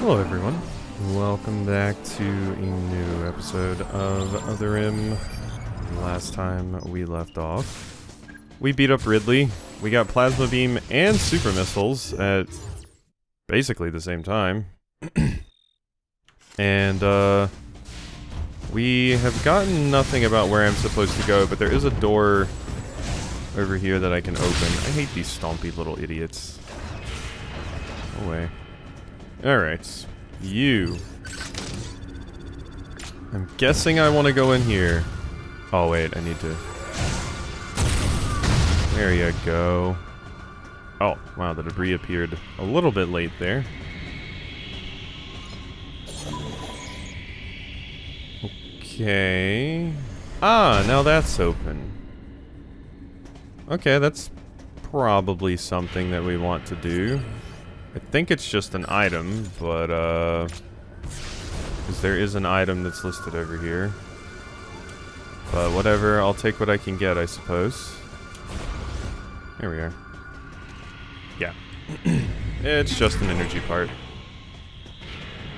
Hello everyone, welcome back to a new episode of Other Rim. Last time we left off, we beat up Ridley. We got plasma beam and super missiles at basically the same time. And we have gotten nothing about where I'm supposed to go, but there is a door over here that I can open. I hate these stompy little idiots. Go away. Alright. You. I'm guessing I want to go in here. Oh wait, I need to... There you go. Oh, wow, the debris appeared a little bit late there. Okay. Ah, now that's open. Okay, that's probably something that we want to do. I think it's just an item, but, because there is an item that's listed over here. But whatever, I'll take what I can get, I suppose. There we are. Yeah. It's just an energy part.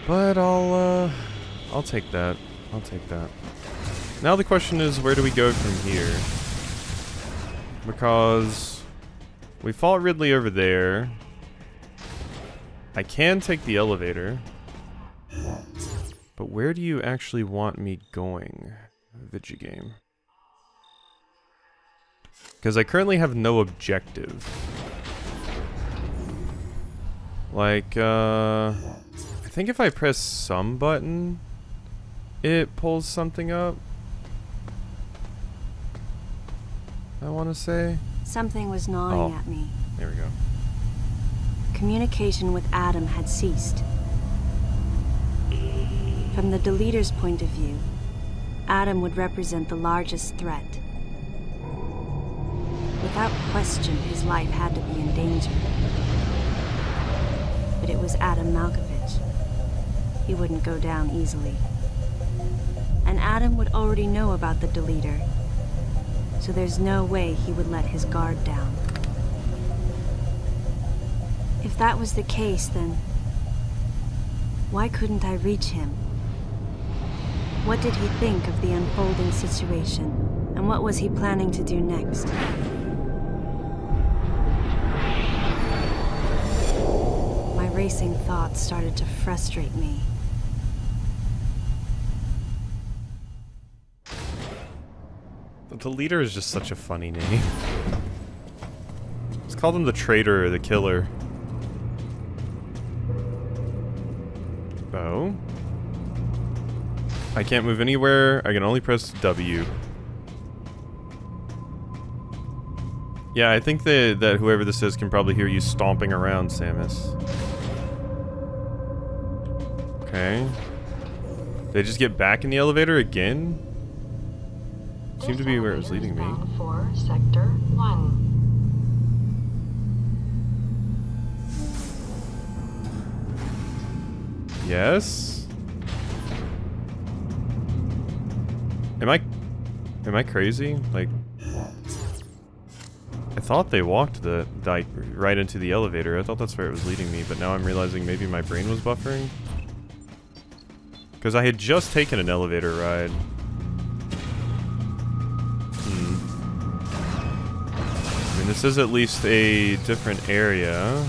But I'll take that. I'll take that. Now the question is, where do we go from here? Because we fought Ridley over there. I can take the elevator. But where do you actually want me going, Vigigame? Because I currently have no objective. Like, I think if I press some button, it pulls something up. I want to say. Something was gnawing at me. There we go. Communication with Adam had ceased. From the deleter's point of view, Adam would represent the largest threat. Without question, his life had to be in danger. But it was Adam Malkovich. He wouldn't go down easily. And Adam would already know about the deleter, so there's no way he would let his guard down. If that was the case, then why couldn't I reach him? What did he think of the unfolding situation, and what was he planning to do next? My racing thoughts started to frustrate me. The leader is just such a funny name. Let's call him the traitor or the killer. Oh. I can't move anywhere. I can only press W. Yeah, I think that whoever this is can probably hear you stomping around, Samus. Okay. Did I just get back in the elevator again? Seemed to be where it was leading me. For Sector 1. Yes? Am I crazy? Like, I thought they walked like right into the elevator. I thought that's where it was leading me, but now I'm realizing maybe my brain was buffering. Because I had just taken an elevator ride. I mean, this is at least a different area.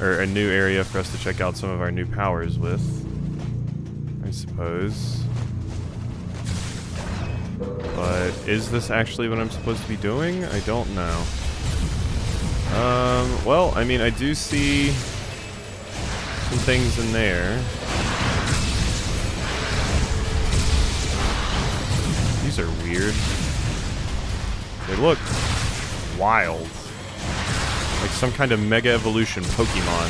Or a new area for us to check out some of our new powers with, I suppose. But is this actually what I'm supposed to be doing? I don't know. Well, I mean, I do see some things in there. These are weird. They look wild. Like some kind of Mega Evolution Pokemon.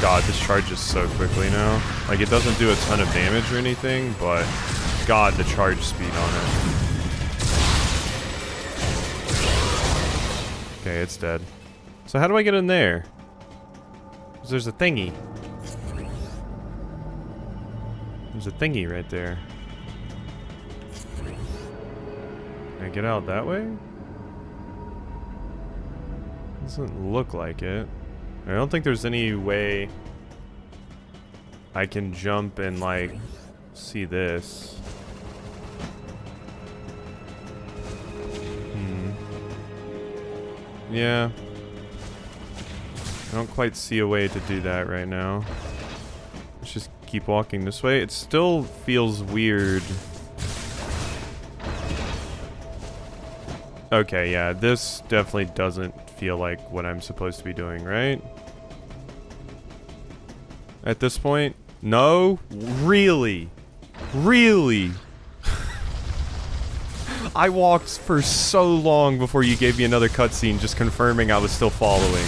God, this charges so quickly now. Like, it doesn't do a ton of damage or anything, but God, the charge speed on it. Okay, it's dead. So how do I get in there? 'Cause there's a thingy. There's a thingy right there. Can I get out that way? Doesn't look like it. I don't think there's any way I can jump and, like, see this. Yeah. I don't quite see a way to do that right now. Let's just keep walking this way. It still feels weird. Okay, yeah, this definitely doesn't feel like what I'm supposed to be doing, right? At this point? No? Really? Really? I walked for so long before you gave me another cutscene just confirming I was still following.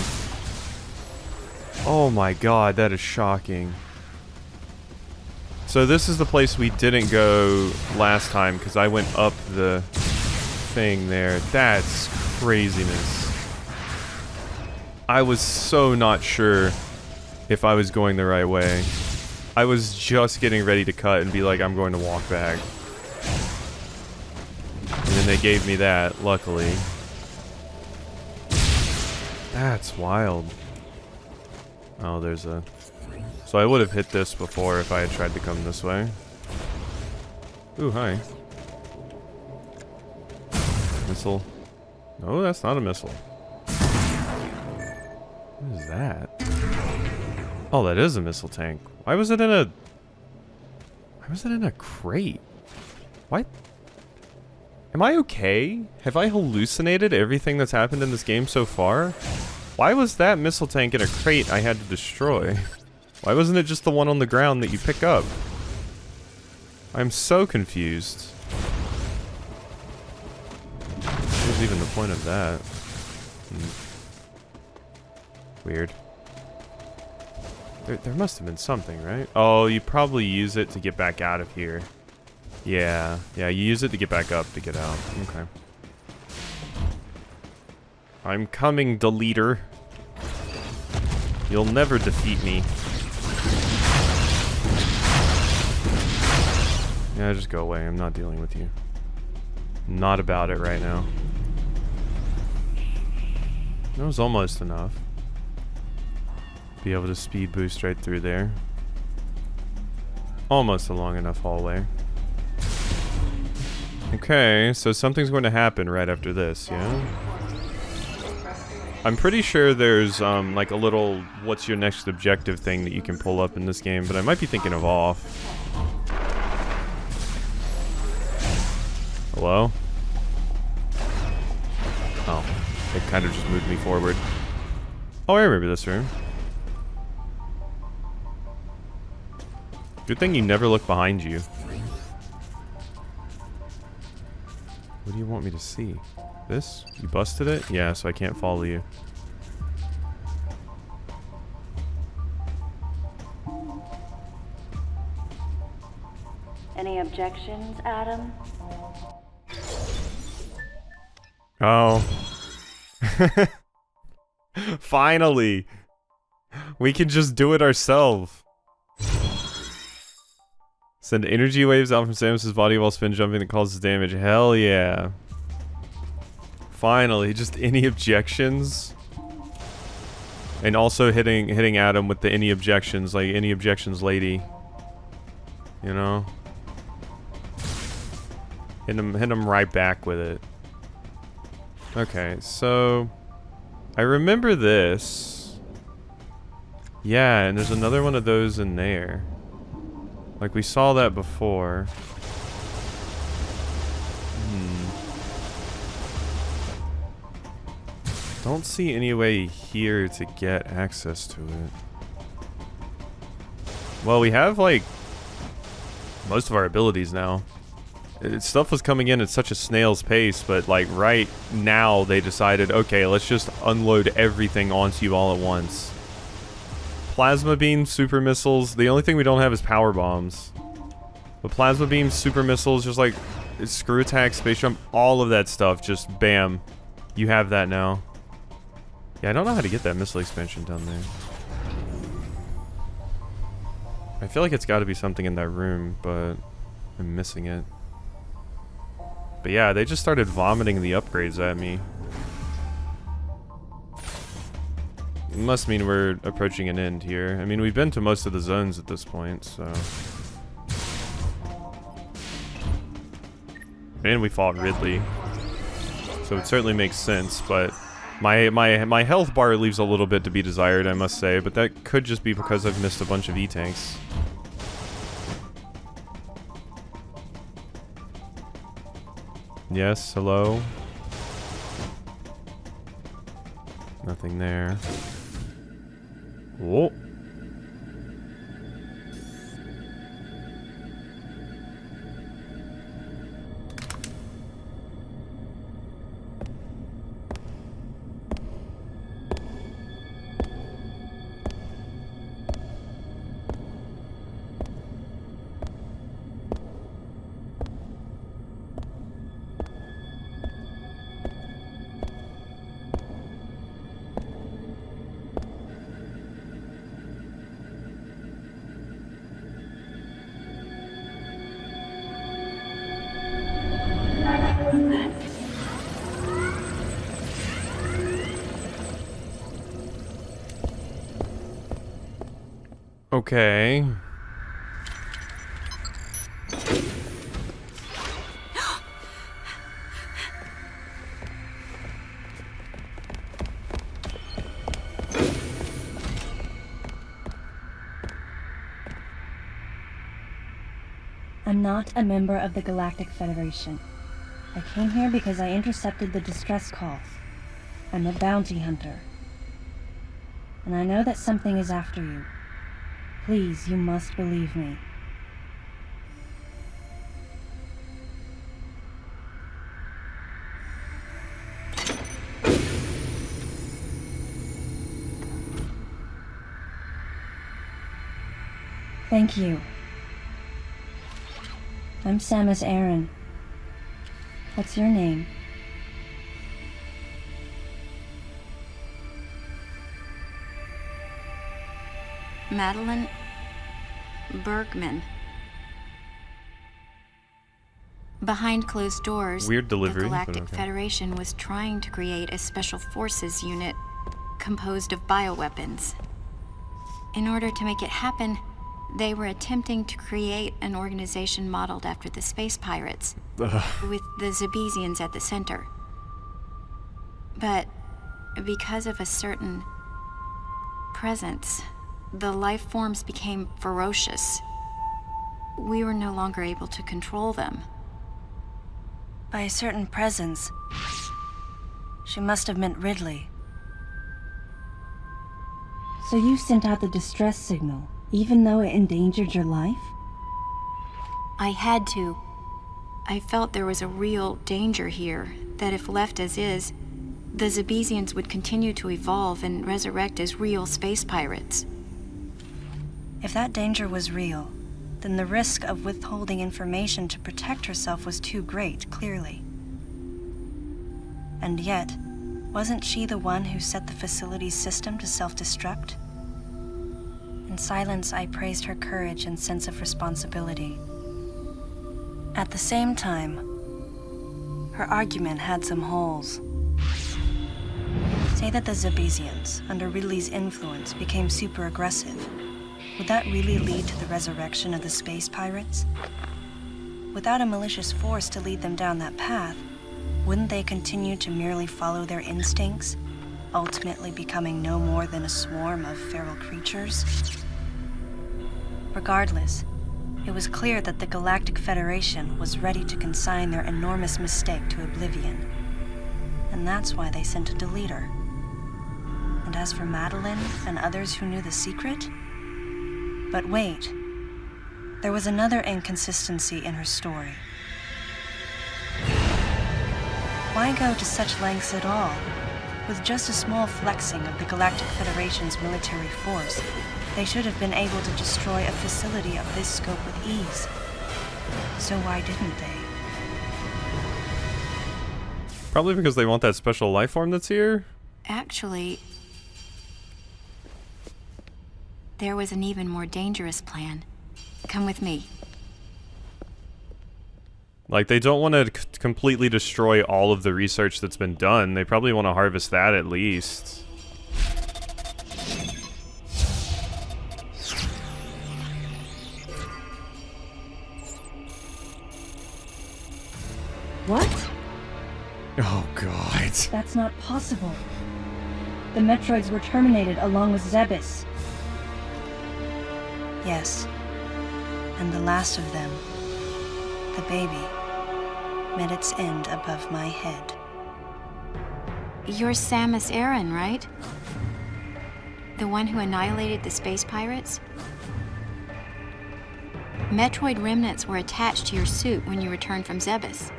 Oh my god, that is shocking. So this is the place we didn't go last time because I went up the thing there. That's craziness. I was so not sure if I was going the right way. I was just getting ready to cut and be like, I'm going to walk back. And then they gave me that, luckily. That's wild. Oh, there's a... So I would have hit this before if I had tried to come this way. Ooh, hi. Missile. No, that's not a missile. What is that? Oh, that is a missile tank. Why was it in a... Why was it in a crate? What? Am I okay? Have I hallucinated everything that's happened in this game so far? Why was that missile tank in a crate I had to destroy? Why wasn't it just the one on the ground that you pick up? I'm so confused. What was even the point of that? Weird. There must have been something, right? Oh, you probably use it to get back out of here. Yeah, you use it to get back up to get out. Okay. I'm coming, deleter. You'll never defeat me. Yeah, just go away. I'm not dealing with you. Not about it right now. That was almost enough. Be able to speed boost right through there. Almost a long enough hallway. Okay, so something's going to happen right after this, yeah? I'm pretty sure there's, like a little what's your next objective thing that you can pull up in this game, but I might be thinking of off. Hello? Oh, it kind of just moved me forward. Oh, I remember this room. Good thing you never look behind you. What do you want me to see? This? You busted it? Yeah, so I can't follow you. Any objections, Adam? Oh. Finally! We can just do it ourselves. Send energy waves out from Samus's body while spin jumping that causes damage. Hell yeah. Finally, just any objections? And also hitting Adam with the any objections, like any objections lady. You know? Hit him right back with it. Okay, so I remember this. Yeah, and there's another one of those in there. Like, we saw that before. Don't see any way here to get access to it. Well, we have, like, most of our abilities now. Stuff was coming in at such a snail's pace, but, like, right now they decided, okay, let's just unload everything onto you all at once. Plasma beams, super missiles. The only thing we don't have is power bombs. But plasma beams, super missiles, just like screw attack, space jump, all of that stuff. Just bam, you have that now. Yeah, I don't know how to get that missile expansion down there. I feel like it's got to be something in that room, but I'm missing it. But yeah, they just started vomiting the upgrades at me. must mean we're approaching an end here. I mean, we've been to most of the zones at this point, so... And we fought Ridley. So it certainly makes sense, but... My health bar leaves a little bit to be desired, I must say, but that could just be because I've missed a bunch of E-tanks. Yes, hello? Nothing there. Whoa. Okay. I'm not a member of the Galactic Federation. I came here because I intercepted the distress call. I'm a bounty hunter. And I know that something is after you. Please, you must believe me. Thank you. I'm Samus Aran. What's your name? Madeline Bergman. Behind closed doors, Weird delivery, the but Galactic okay. Federation was trying to create a special forces unit composed of bioweapons. In order to make it happen, they were attempting to create an organization modeled after the space pirates, with the Zebesians at the center. But because of a certain presence, the life forms became ferocious. We were no longer able to control them. By a certain presence. She must have meant Ridley. So you sent out the distress signal, even though it endangered your life? I had to. I felt there was a real danger here, that if left as is, the Zebesians would continue to evolve and resurrect as real space pirates. If that danger was real, then the risk of withholding information to protect herself was too great, clearly. And yet, wasn't she the one who set the facility's system to self-destruct? In silence, I praised her courage and sense of responsibility. At the same time, her argument had some holes. Say that the Zebesians, under Ridley's influence, became super aggressive. Would that really lead to the resurrection of the space pirates? Without a malicious force to lead them down that path, wouldn't they continue to merely follow their instincts, ultimately becoming no more than a swarm of feral creatures? Regardless, it was clear that the Galactic Federation was ready to consign their enormous mistake to oblivion. And that's why they sent a deleter. And as for Madeline and others who knew the secret... But wait, there was another inconsistency in her story. Why go to such lengths at all? With just a small flexing of the Galactic Federation's military force, they should have been able to destroy a facility of this scope with ease. So why didn't they? Probably because they want that special life form that's here? Actually, there was an even more dangerous plan. Come with me. Like, they don't want to completely destroy all of the research that's been done. They probably want to harvest that at least. What? Oh, God. That's not possible. The Metroids were terminated along with Zebes. Yes. And the last of them, the baby, met its end above my head. You're Samus Aran, right? The one who annihilated the space pirates? Metroid remnants were attached to your suit when you returned from Zebes.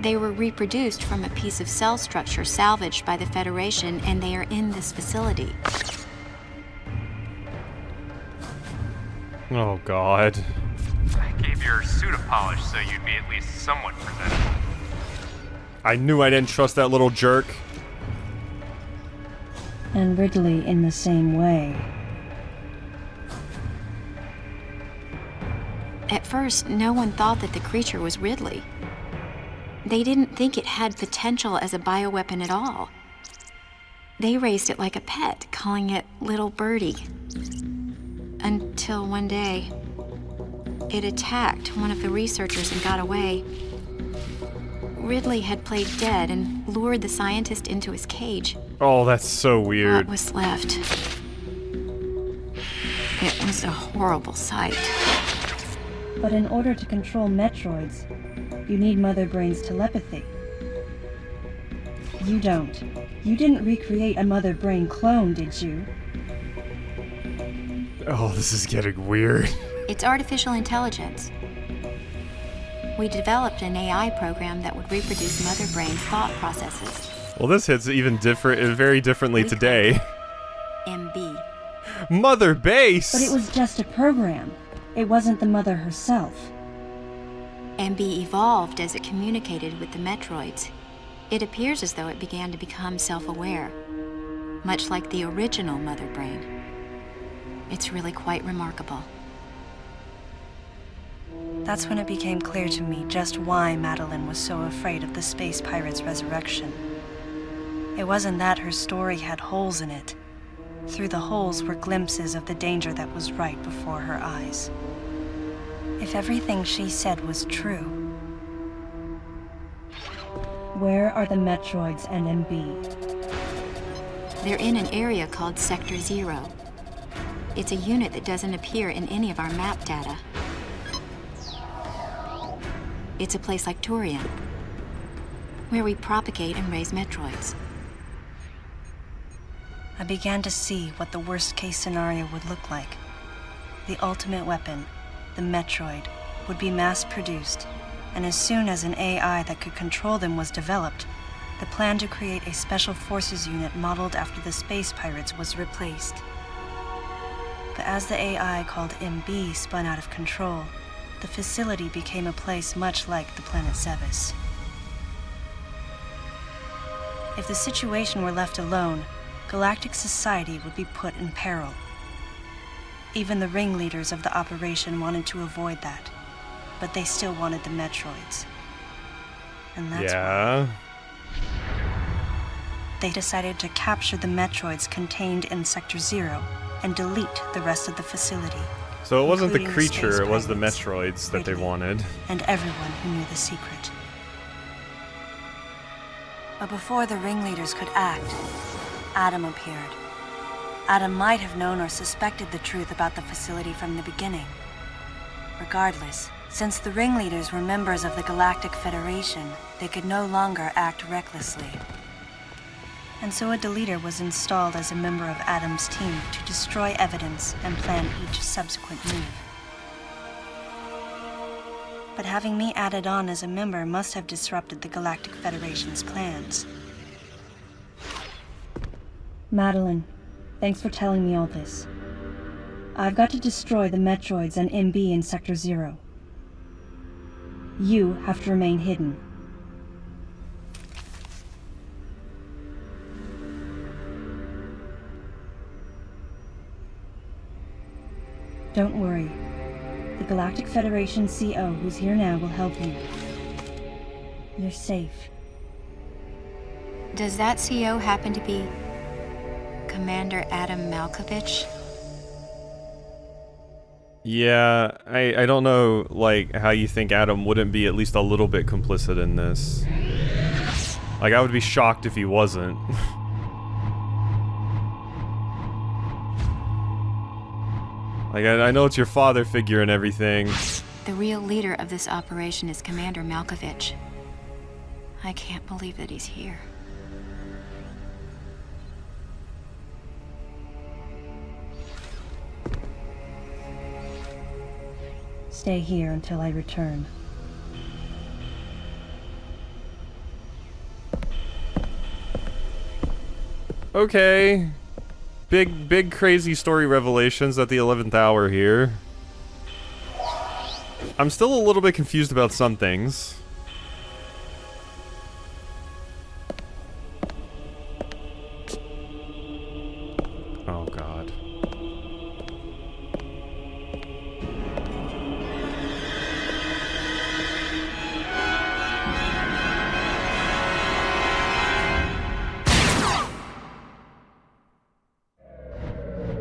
They were reproduced from a piece of cell structure salvaged by the Federation, and they are in this facility. Oh, God. I gave your suit a polish so you'd be at least somewhat presentable. I knew I didn't trust that little jerk. And Ridley in the same way. At first, no one thought that the creature was Ridley. They didn't think it had potential as a bioweapon at all. They raised it like a pet, calling it Little Birdie. Until one day, it attacked one of the researchers and got away. Ridley had played dead and lured the scientist into his cage. Oh, that's so weird. What was left? It was a horrible sight. But in order to control Metroids, you need Mother Brain's telepathy. You don't. You didn't recreate a Mother Brain clone, did you? Oh, this is getting weird. It's artificial intelligence. We developed an AI program that would reproduce Mother Brain's thought processes. Well, this hits even very differently today. MB. Mother Base! But it was just a program. It wasn't the Mother herself. MB evolved as it communicated with the Metroids. It appears as though it began to become self-aware, much like the original Mother Brain. It's really quite remarkable. That's when it became clear to me just why Madeline was so afraid of the space pirate's resurrection. It wasn't that her story had holes in it. Through the holes were glimpses of the danger that was right before her eyes. If everything she said was true, where are the Metroids and MB? They're in an area called Sector 0. It's a unit that doesn't appear in any of our map data. It's a place like Turian, where we propagate and raise Metroids. I began to see what the worst-case scenario would look like. The ultimate weapon, the Metroid, would be mass-produced, and as soon as an AI that could control them was developed, the plan to create a special forces unit modeled after the space pirates was replaced. But as the AI called MB spun out of control, the facility became a place much like the planet Zebes. If the situation were left alone, galactic society would be put in peril. Even the ringleaders of the operation wanted to avoid that, but they still wanted the Metroids. And that's why they decided to capture the Metroids contained in Sector 0 and delete the rest of the facility. So it wasn't the including creature, space it was the pirates, Metroids that they Ridley, wanted. and everyone who knew the secret. But before the ringleaders could act, Adam appeared. Adam might have known or suspected the truth about the facility from the beginning. Regardless, since the ringleaders were members of the Galactic Federation, they could no longer act recklessly. And so a deleter was installed as a member of Adam's team to destroy evidence and plan each subsequent move. But having me added on as a member must have disrupted the Galactic Federation's plans. Madeline, thanks for telling me all this. I've got to destroy the Metroids and MB in Sector 0. You have to remain hidden. Don't worry. The Galactic Federation CO who's here now will help you. You're safe. Does that CO happen to be Commander Adam Malkovich? Yeah, I don't know, like, how you think Adam wouldn't be at least a little bit complicit in this. Like, I would be shocked if he wasn't. Like, I know it's your father figure and everything. The real leader of this operation is Commander Malkovich. I can't believe that he's here. Stay here until I return. Okay. Big crazy story revelations at the 11th hour here. I'm still a little bit confused about some things. Oh god.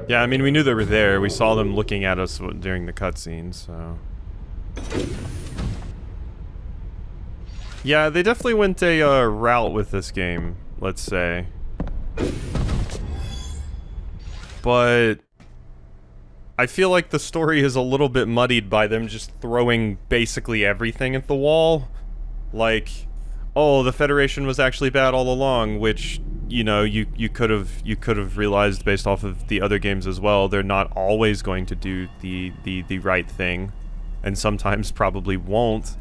Yeah, I mean, we knew they were there. We saw them looking at us during the cutscene, so... Yeah, they definitely went a route with this game, let's say. But... I feel like the story is a little bit muddied by them just throwing basically everything at the wall. Like, oh, the Federation was actually bad all along, which... you know, you could have realized based off of the other games as well. They're not always going to do the right thing, and sometimes probably won't.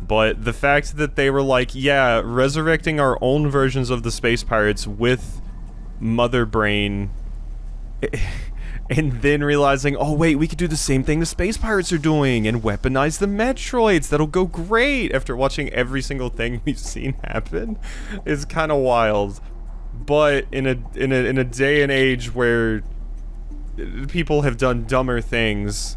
But the fact that they were like, yeah, resurrecting our own versions of the space pirates with Mother Brain, and then realizing, oh wait, we could do the same thing the space pirates are doing and weaponize the Metroids. That'll go great. After watching every single thing we've seen happen, is kind of wild. But in a day and age where people have done dumber things,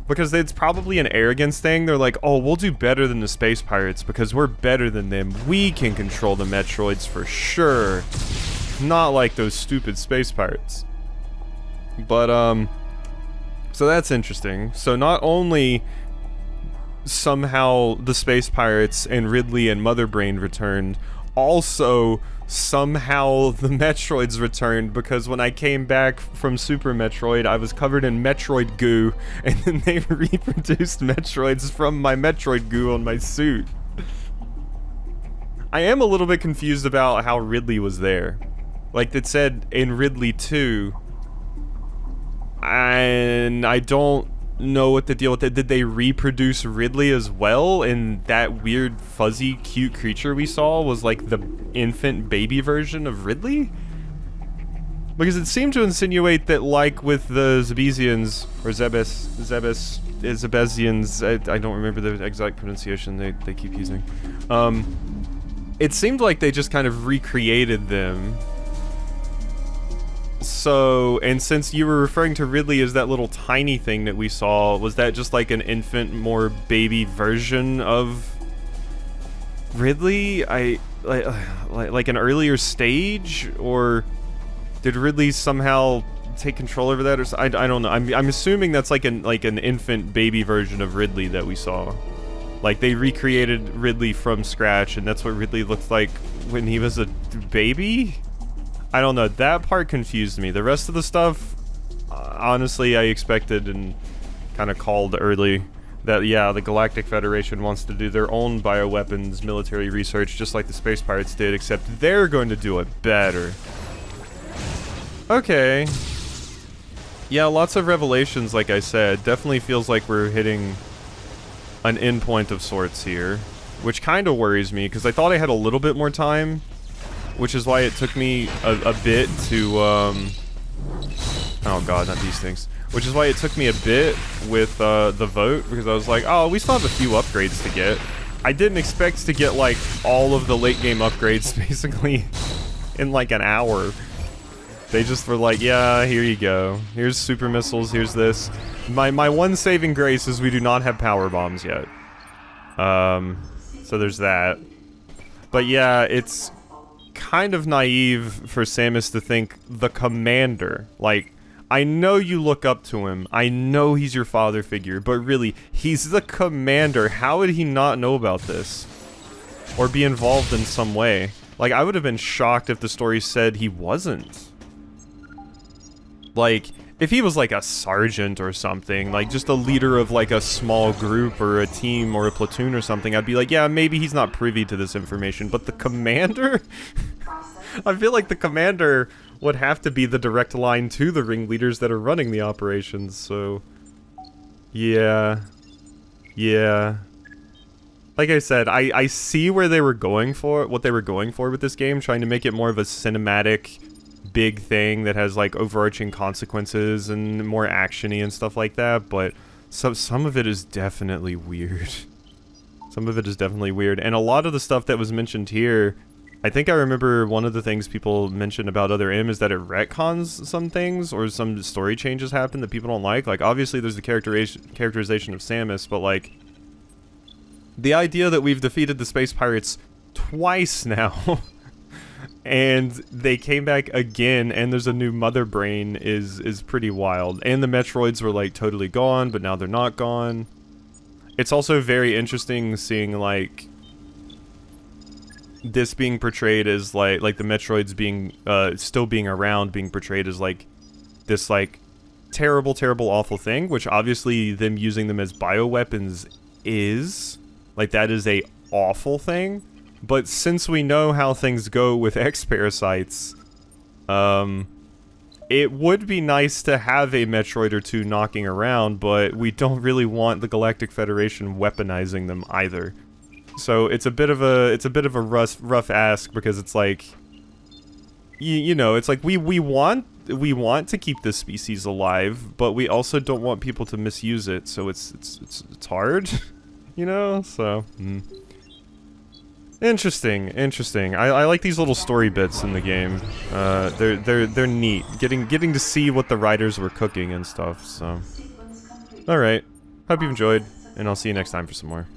because it's probably an arrogance thing. They're like, oh, we'll do better than the space pirates because we're better than them. We can control the Metroids for sure. Not like those stupid space pirates. But, so that's interesting. So not only somehow the space pirates and Ridley and Mother Brain returned, also somehow the Metroids returned, because when I came back from Super Metroid, I was covered in Metroid goo, and then they reproduced Metroids from my Metroid goo on my suit. I am a little bit confused about how Ridley was there. Like it said in Ridley 2, and I don't know what the deal with it. Did they reproduce Ridley as well? And that weird fuzzy cute creature we saw was like the infant baby version of Ridley? Because it seemed to insinuate that, like with the Zebezians, or Zebezians, I don't remember the exact pronunciation they keep using. It seemed like they just kind of recreated them. So, and since you were referring to Ridley as that little tiny thing that we saw, was that just like an infant, more baby version of Ridley? Like an earlier stage? Or did Ridley somehow take control over that? Or I don't know. I'm assuming that's like an infant baby version of Ridley that we saw. Like they recreated Ridley from scratch, and that's what Ridley looked like when he was a baby? I don't know, that part confused me. The rest of the stuff, honestly, I expected and kind of called early that, yeah, the Galactic Federation wants to do their own bioweapons military research just like the Space Pirates did, except they're going to do it better. Okay. Yeah, lots of revelations, like I said. Definitely feels like we're hitting an endpoint of sorts here, which kind of worries me, because I thought I had a little bit more time. Which is why it took me a bit to, oh god, not these things. Which is why it took me a bit with, the vote, because I was like, oh, we still have a few upgrades to get. I didn't expect to get, like, all of the late game upgrades, basically, in, like, an hour. They just were like, yeah, here you go. Here's super missiles, here's this. My one saving grace is we do not have power bombs yet. So there's that. But yeah, it's kind of naive for Samus to think the commander, like, I know you look up to him. I know he's your father figure, but really, he's the commander. How would he not know about this? Or be involved in some way? Like, I would have been shocked if the story said he wasn't. Like, if he was like a sergeant or something, like just a leader of like a small group or a team or a platoon or something, I'd be like, yeah, maybe he's not privy to this information. But the commander? I feel like the commander would have to be the direct line to the ringleaders that are running the operations, so... Yeah. Yeah. Like I said, I see where they were going for, what they were going for with this game, trying to make it more of a cinematic, big thing that has, like, overarching consequences and more action-y and stuff like that, but some of it is definitely weird. Some of it is definitely weird, and a lot of the stuff that was mentioned here... I think I remember one of the things people mentioned about Other M is that it retcons some things, or some story changes happen that people don't like. Like, obviously there's the characterization of Samus, but like... The idea that we've defeated the space pirates twice now, and they came back again, and there's a new Mother Brain is pretty wild. And the Metroids were like totally gone, but now they're not gone. It's also very interesting seeing like... this being portrayed as like the Metroids being still being around, being portrayed as like this like terrible awful thing, which obviously them using them as bioweapons is like, that is a awful thing. But since we know how things go with X-Parasites, it would be nice to have a Metroid or two knocking around, but we don't really want the Galactic Federation weaponizing them either. So it's a bit of a rough ask, because it's like, you know, it's like we want to keep this species alive, but we also don't want people to misuse it. So it's hard, you know. So interesting. I like these little story bits in the game. They're neat. Getting to see what the writers were cooking and stuff. So, all right. Hope you enjoyed, and I'll see you next time for some more.